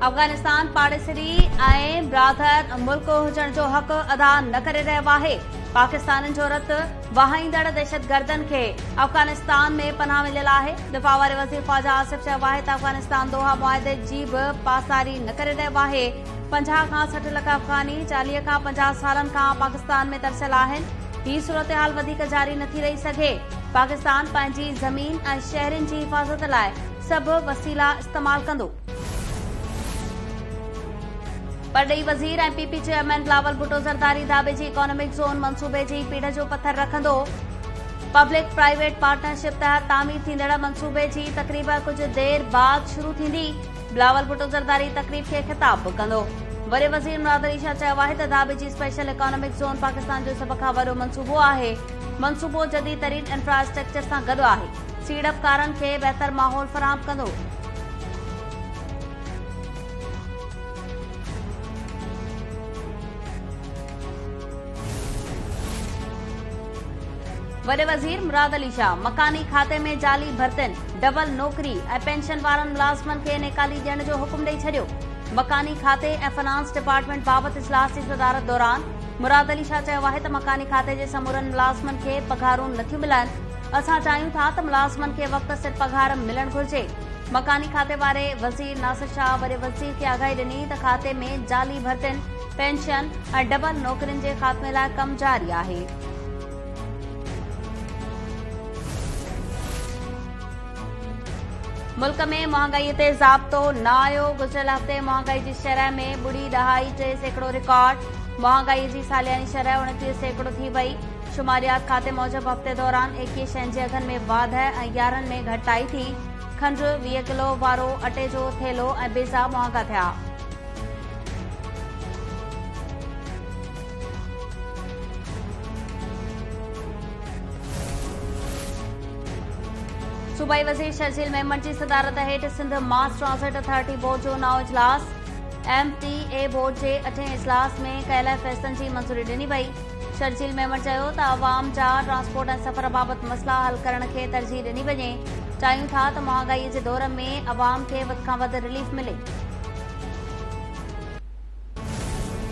अफगानिस्तान पाड़ेसरी ऐं बिरादर मुल्क हुजण जो हक़ अदा न करे रहियो आहे। पाकिस्तान जो रत वहाईंदड़ दहशतगर्दनि खे अफगानिस्तान में पनाह मिलियल आहे। दिफ़ा वारे वज़ीर ख़्वाजा आसिफ चयो आहे त अफगानिस्तान दोहा मुआहिदे जी बि पासारी न करे रहियो आहे। 50 खां 60 लख अफ़गानी 40 खां 50 सालनि खां पाकिस्तान में तरसियल आहिनि। ही सूरतहाल वधीक जारी न थी रही सघे। पाकिस्तान पंहिंजी ज़मीन ऐं शहरनि जी हिफ़ाज़त लाइ सभु वसीला इस्तेमाल कंदो। परॾेही वज़ीर ऐं पीपी चेयरमैन बिलावल भुट्टो ज़रदारी दाबे जी इकोनॉमिक ज़ोन मंसूबे जी पीढ़ जो पत्थर रखंदो। पब्लिक प्राइवेट पार्टनरशिप तहत तामीर थींदड़ मंसूबे जी तक़रीब कुझु देर बाद शुरू थींदी। बिलावल भुट्टो ज़रदारी तक़रीब खे ख़िताब बि कंदो। वरी वज़ीर मुराद अली शाह चयो आहे त दाबे जी स्पेशल इकोनॉमिक ज़ोन पाकिस्तान जो सभ खां वॾो मंसूबो आहे। मंसूबो जदीद तरीन इंफ्रास्ट्रक्चर सां गॾु आहे। सीड़पकारनि खे बहितर माहौल फ़राहम कंदो। वॾे वज़ीर मुराद अली शाह मकानी खाते में जाली भर्तियुनि डबल नौकरी ऐं पेंशन वारनि मुलाज़िमनि खे नेकाली ॾियण जो हुकुम ॾेई छॾियो। मकानी खाते ऐं फाइनेंस डिपार्टमेंट बाबति इजलास जी सदारत दौरान मुराद अली शाह चयो आहे त मकानी खाते जे समूरनि मुलाज़िमनि खे पघारूं नथियूं मिलनि। असां चाहियूं था त मुलाज़िमनि खे वक़्त सिर पघार मिलणु घुरिजे। मकानी खाते वारे वज़ीर नासिर शाह वॾे वज़ीर खे आगाही ॾिनी त खाते में जाली भर्तियुनि पेंशन ऐं डबल नौकरियुनि जे ख़ात्मे लाइ कमु जारी आहे। मुल्क में महांगाई ते ज़ाब्तो न आयो। गुज़िरियल हफ़्ते महांगाई जी शरह में 0.2% रिकॉर्ड। महांगाई जी सालियानी शरह 29% थी वई। शुमारियात खाते मूजिबि हफ़्ते दौरान 21 शयुनि जे अघनि में वाध ऐं 11 में घटाई थी। खंड 20 किलो वारो अटे जो थेलो ऐं बेज़ा महांगा थिया। सूबाई वज़ीर शर्जील मेमन जी सदारत हेठि सिंध मास ट्रांसिट अथॉरिटी बोर्ड जो नओं इजलास। MTA बोर्ड जे 8हें इजलास में कयल फ़ैसिलनि जी मंज़ूरी ॾिनी वई। शर्जील मेमन चयो त अवाम जा ट्रांसपोर्ट ऐं सफ़र बाबति मसइला हल करण खे तरजीह ॾिनी वञे। चाहियूं था त महांगाईअ जे दौर में अवाम खे वधि खां वधि रिलीफ मिले।